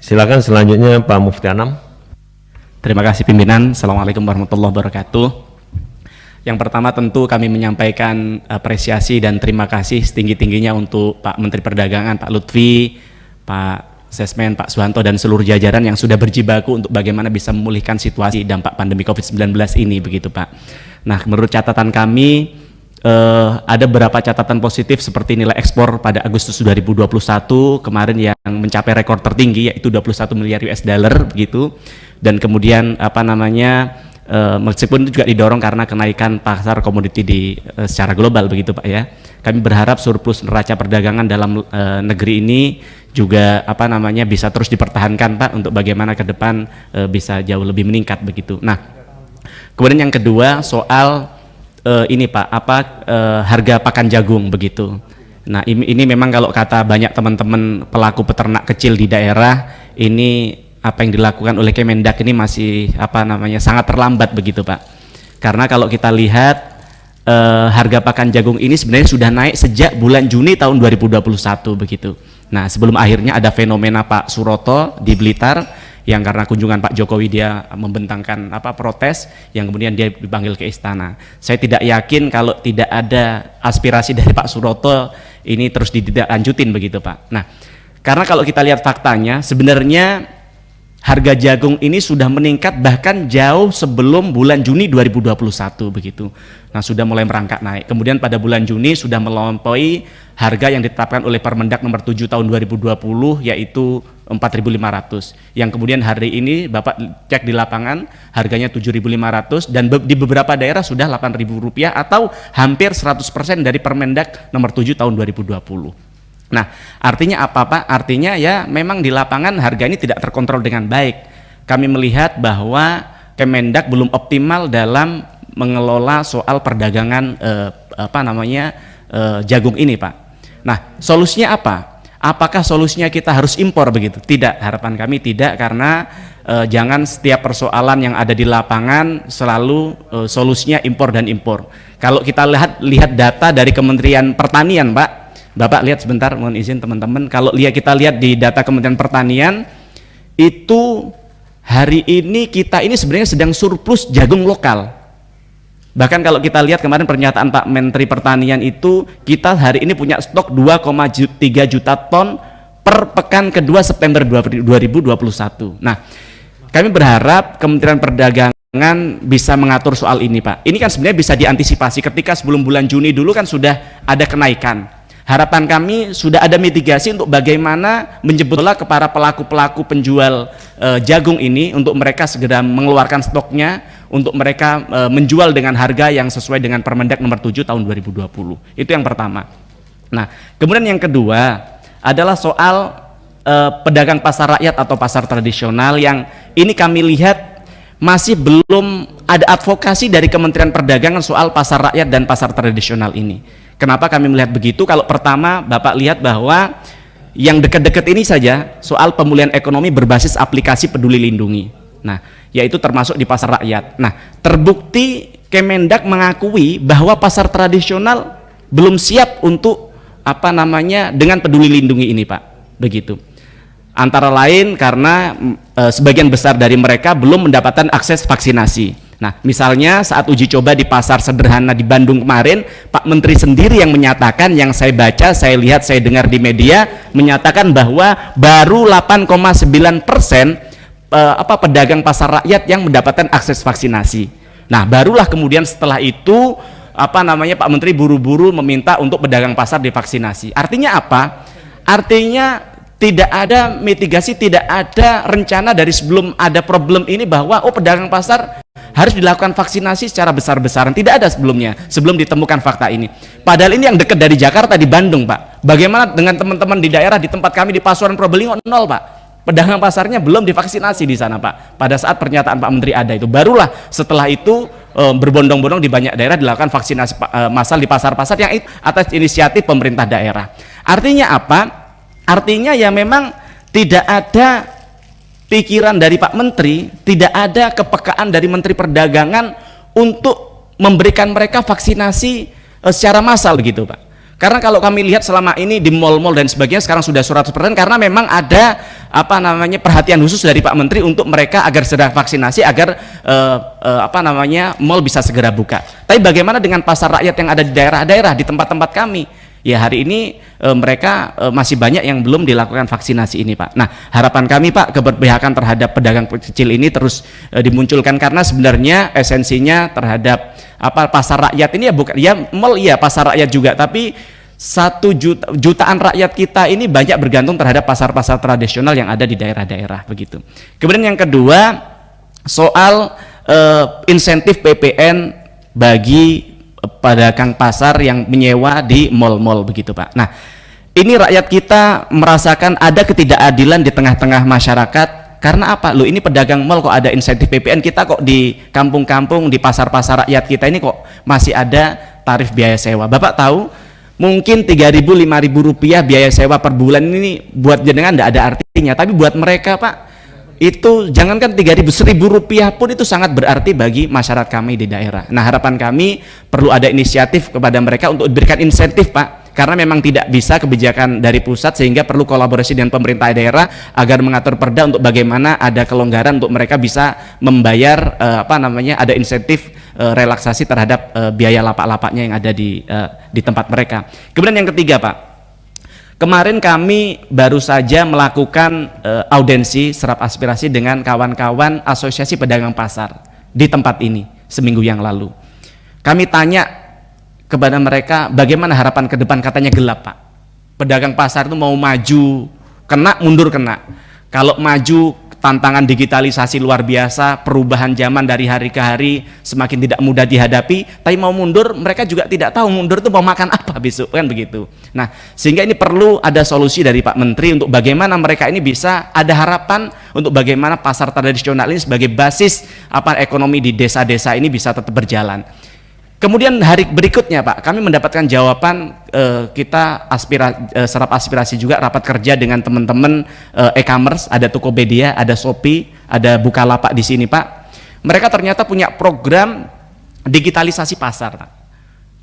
Silakan selanjutnya Pak Mufti Anam. Terima kasih pimpinan. Assalamualaikum warahmatullahi wabarakatuh. Yang pertama tentu kami menyampaikan apresiasi dan terima kasih setinggi-tingginya untuk Pak Menteri Perdagangan, Pak Lutfi, Pak Sesmen, Pak Suhanto, dan seluruh jajaran yang sudah berjibaku untuk bagaimana bisa memulihkan situasi dampak pandemi COVID-19 ini, begitu Pak. Nah, menurut catatan kami, ada beberapa catatan positif seperti nilai ekspor pada Agustus 2021 kemarin yang mencapai rekor tertinggi, yaitu 21 miliar US dollar, begitu. Dan kemudian meskipun itu juga didorong karena kenaikan pasar komoditi secara global, begitu Pak ya. Kami berharap surplus neraca perdagangan dalam negeri ini juga bisa terus dipertahankan Pak, untuk bagaimana ke depan bisa jauh lebih meningkat, begitu. Nah, kemudian yang kedua soal ini Pak, harga pakan jagung, begitu. Nah, ini memang kalau kata banyak teman-teman pelaku peternak kecil di daerah, ini apa yang dilakukan oleh Kemendak ini masih sangat terlambat, begitu Pak. Karena kalau kita lihat harga pakan jagung ini sebenarnya sudah naik sejak bulan Juni tahun 2021, begitu. Nah, sebelum akhirnya ada fenomena Pak Suroto di Blitar yang karena kunjungan Pak Jokowi dia membentangkan protes, yang kemudian dia dipanggil ke istana. Saya tidak yakin kalau tidak ada aspirasi dari Pak Suroto ini terus dilanjutin, begitu Pak. Nah, karena kalau kita lihat faktanya sebenarnya harga jagung ini sudah meningkat bahkan jauh sebelum bulan Juni 2021, begitu. Nah, sudah mulai merangkak naik. Kemudian pada bulan Juni sudah melampaui harga yang ditetapkan oleh Permendak nomor 7 tahun 2020, yaitu 4.500. Yang kemudian hari ini Bapak cek di lapangan harganya 7.500, dan di beberapa daerah sudah Rp8.000 atau hampir 100% dari Permendak nomor 7 tahun 2020. Nah, artinya apa Pak? Artinya ya memang di lapangan harga ini tidak terkontrol dengan baik. Kami melihat bahwa Kemendak belum optimal dalam mengelola soal perdagangan jagung ini Pak. Nah, solusinya apa? Apakah solusinya kita harus impor, begitu? Tidak, harapan kami tidak, karena jangan setiap persoalan yang ada di lapangan selalu solusinya impor dan impor. Kalau kita lihat data dari Kementerian Pertanian Pak, Bapak lihat sebentar, mohon izin teman-teman, kalau kita lihat di data Kementerian Pertanian itu hari ini kita ini sebenarnya sedang surplus jagung lokal. Bahkan kalau kita lihat kemarin pernyataan Pak Menteri Pertanian itu, kita hari ini punya stok 2,3 juta ton per pekan kedua September 2021. Nah, kami berharap Kementerian Perdagangan bisa mengatur soal ini Pak. Ini kan sebenarnya bisa diantisipasi ketika sebelum bulan Juni dulu kan sudah ada kenaikan. Harapan kami sudah ada mitigasi untuk bagaimana menjemput bola ke para pelaku-pelaku penjual jagung ini untuk mereka segera mengeluarkan stoknya, untuk mereka menjual dengan harga yang sesuai dengan Permendak nomor 7 tahun 2020. Itu yang pertama. Nah, kemudian yang kedua adalah soal pedagang pasar rakyat atau pasar tradisional, yang ini kami lihat masih belum ada advokasi dari Kementerian Perdagangan soal pasar rakyat dan pasar tradisional ini. Kenapa kami melihat begitu? Kalau pertama Bapak lihat bahwa yang dekat-dekat ini saja soal pemulihan ekonomi berbasis aplikasi Peduli Lindungi. Nah, yaitu termasuk di pasar rakyat. Nah, terbukti Kemendak mengakui bahwa pasar tradisional belum siap untuk dengan Peduli Lindungi ini Pak, begitu. Antara lain karena sebagian besar dari mereka belum mendapatkan akses vaksinasi. Nah, misalnya saat uji coba di pasar sederhana di Bandung kemarin, Pak Menteri sendiri yang menyatakan, yang saya baca, saya lihat, saya dengar di media, menyatakan bahwa baru 8,9% pedagang pasar rakyat yang mendapatkan akses vaksinasi. Nah, barulah kemudian setelah itu Pak Menteri buru-buru meminta untuk pedagang pasar divaksinasi. Artinya apa? Artinya tidak ada mitigasi, tidak ada rencana dari sebelum ada problem ini bahwa pedagang pasar harus dilakukan vaksinasi secara besar-besaran. Tidak ada sebelumnya, sebelum ditemukan fakta ini. Padahal ini yang dekat dari Jakarta, di Bandung Pak. Bagaimana dengan teman-teman di daerah, di tempat kami di Pasuruan, Probolinggo, nol Pak. Pedagang pasarnya belum divaksinasi di sana Pak. Pada saat pernyataan Pak Menteri ada itu, barulah setelah itu berbondong-bondong di banyak daerah dilakukan vaksinasi massal di pasar-pasar yang atas inisiatif pemerintah daerah. Artinya apa? Artinya ya memang tidak ada pikiran dari Pak Menteri, tidak ada kepekaan dari Menteri Perdagangan untuk memberikan mereka vaksinasi secara massal, begitu Pak. Karena kalau kami lihat selama ini di mal-mal dan sebagainya sekarang sudah 100% karena memang ada perhatian khusus dari Pak Menteri untuk mereka agar segera vaksinasi agar mal bisa segera buka. Tapi bagaimana dengan pasar rakyat yang ada di daerah-daerah di tempat-tempat kami? Ya hari ini mereka masih banyak yang belum dilakukan vaksinasi ini, Pak. Nah, harapan kami, Pak, keberpihakan terhadap pedagang kecil ini terus dimunculkan karena sebenarnya esensinya terhadap pasar rakyat ini ya bukan ya mal ya pasar rakyat juga, tapi jutaan rakyat kita ini banyak bergantung terhadap pasar-pasar tradisional yang ada di daerah-daerah begitu. Kemudian yang kedua soal insentif PPN bagi pedagang pasar yang menyewa di mal-mal begitu, Pak. Nah, ini rakyat kita merasakan ada ketidakadilan di tengah-tengah masyarakat. Karena apa? Loh, ini pedagang mal kok ada insentif PPN, kita kok di kampung-kampung, di pasar-pasar rakyat kita ini kok masih ada tarif biaya sewa. Bapak tahu, mungkin 3.000, 5.000 rupiah biaya sewa per bulan ini buat jenengan tidak ada artinya, tapi buat mereka, Pak, itu jangankan 3.000, 1.000 rupiah pun itu sangat berarti bagi masyarakat kami di daerah. Nah, harapan kami perlu ada inisiatif kepada mereka untuk diberikan insentif, Pak, karena memang tidak bisa kebijakan dari pusat sehingga perlu kolaborasi dengan pemerintah daerah agar mengatur perda untuk bagaimana ada kelonggaran untuk mereka bisa membayar ada insentif relaksasi terhadap biaya lapak-lapaknya yang ada di tempat mereka. Kemudian yang ketiga, Pak, kemarin kami baru saja melakukan audensi serap aspirasi dengan kawan-kawan asosiasi pedagang pasar di tempat ini seminggu yang lalu. Kami tanya kepada mereka bagaimana harapan ke depan, katanya gelap, Pak. Pedagang pasar itu mau maju kena, mundur kena. Kalau maju tantangan digitalisasi luar biasa, perubahan zaman dari hari ke hari semakin tidak mudah dihadapi, tapi mau mundur mereka juga tidak tahu mundur itu mau makan apa besok, kan begitu. Nah, sehingga ini perlu ada solusi dari Pak Menteri untuk bagaimana mereka ini bisa ada harapan untuk bagaimana pasar tradisional ini sebagai basis ekonomi di desa-desa ini bisa tetap berjalan. Kemudian hari berikutnya, Pak, kami mendapatkan jawaban, kita serap aspirasi juga rapat kerja dengan teman-teman e-commerce, ada Tokopedia, ada Shopee, ada Bukalapak di sini, Pak. Mereka ternyata punya program digitalisasi pasar, Pak.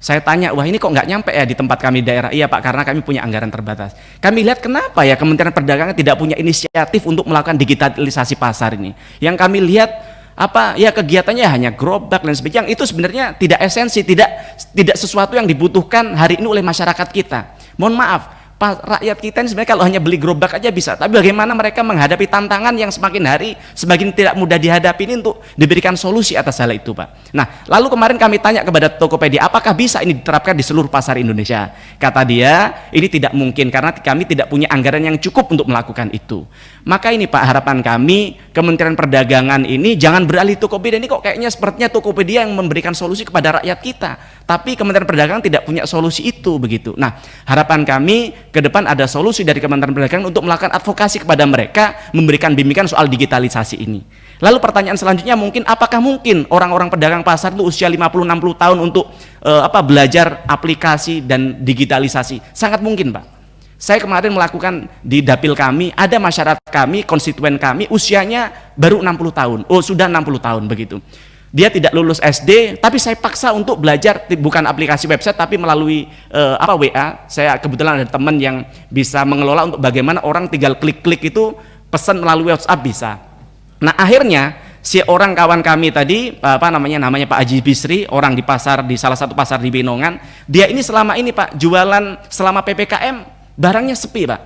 Saya tanya, wah ini kok nggak nyampe ya di tempat kami di daerah? Iya, Pak, karena kami punya anggaran terbatas. Kami lihat kenapa ya Kementerian Perdagangan tidak punya inisiatif untuk melakukan digitalisasi pasar ini. Yang kami lihat kegiatannya hanya gerobak dan sebagainya, yang itu sebenarnya tidak esensi, tidak sesuatu yang dibutuhkan hari ini oleh masyarakat kita. Mohon maaf, rakyat kita ini sebenarnya kalau hanya beli gerobak aja bisa, tapi bagaimana mereka menghadapi tantangan yang semakin hari semakin tidak mudah dihadapi ini untuk diberikan solusi atas hal itu, Pak. Nah, lalu kemarin kami tanya kepada Tokopedia, apakah bisa ini diterapkan di seluruh pasar Indonesia? Kata dia, ini tidak mungkin karena kami tidak punya anggaran yang cukup untuk melakukan itu. Maka ini, Pak, harapan kami Kementerian Perdagangan ini jangan beralih Tokopedia, ini kok kayaknya sepertinya Tokopedia yang memberikan solusi kepada rakyat kita, tapi Kementerian Perdagangan tidak punya solusi itu begitu. Nah, harapan kami ke depan ada solusi dari Kementerian Perdagangan untuk melakukan advokasi kepada mereka, memberikan bimbingan soal digitalisasi ini. Lalu pertanyaan selanjutnya mungkin, apakah mungkin orang-orang pedagang pasar itu usia 50-60 tahun untuk belajar aplikasi dan digitalisasi? Sangat mungkin, Pak. Saya kemarin melakukan di dapil kami, ada masyarakat kami, konstituen kami usianya baru 60 tahun, sudah 60 tahun begitu. Dia tidak lulus SD, tapi saya paksa untuk belajar bukan aplikasi website tapi melalui WA. Saya kebetulan ada teman yang bisa mengelola untuk bagaimana orang tinggal klik-klik itu pesan melalui WhatsApp bisa. Nah, akhirnya si orang kawan kami tadi namanya Pak Haji Bisri, orang di salah satu pasar di Binongan, dia ini selama ini, Pak, jualan selama PPKM barangnya sepi, Pak.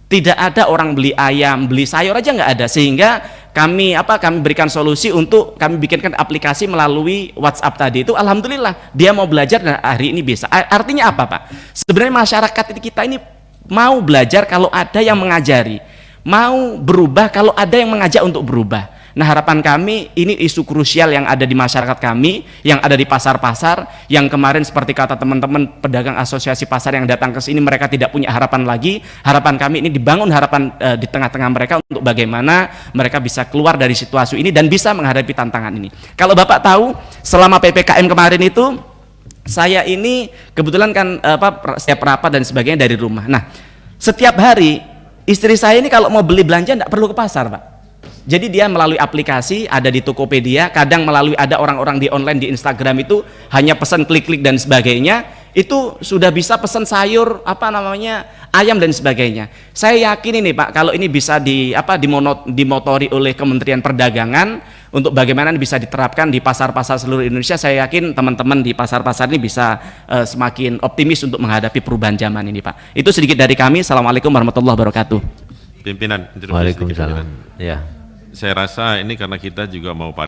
Tidak ada orang beli ayam, beli sayur aja nggak ada, sehingga kami berikan solusi untuk kami bikinkan aplikasi melalui WhatsApp tadi itu. Alhamdulillah dia mau belajar dan hari ini bisa. Artinya apa, Pak? Sebenarnya masyarakat kita ini mau belajar kalau ada yang mengajari, mau berubah kalau ada yang mengajak untuk berubah. Nah, harapan kami ini isu krusial yang ada di masyarakat kami, yang ada di pasar-pasar, yang kemarin seperti kata teman-teman pedagang asosiasi pasar yang datang ke sini, mereka tidak punya harapan lagi. Harapan kami ini dibangun harapan di tengah-tengah mereka untuk bagaimana mereka bisa keluar dari situasi ini dan bisa menghadapi tantangan ini. Kalau Bapak tahu, selama PPKM kemarin itu saya ini kebetulan kan setiap rapat dan sebagainya dari rumah. Nah, setiap hari istri saya ini kalau mau beli belanja tidak perlu ke pasar, Pak. Jadi dia melalui aplikasi, ada di Tokopedia, kadang melalui ada orang-orang di online di Instagram itu hanya pesan klik-klik dan sebagainya. itu sudah bisa pesan sayur ayam dan sebagainya. Saya yakin ini Pak, kalau ini bisa dimotori oleh Kementerian Perdagangan untuk bagaimana ini bisa diterapkan di pasar-pasar seluruh Indonesia, saya yakin teman-teman di pasar-pasar ini bisa semakin optimis untuk menghadapi perubahan zaman ini Pak. Itu sedikit dari kami. Assalamualaikum warahmatullahi wabarakatuh. Pimpinan, Waalaikumsalam. Ya. saya rasa ini karena kita juga mau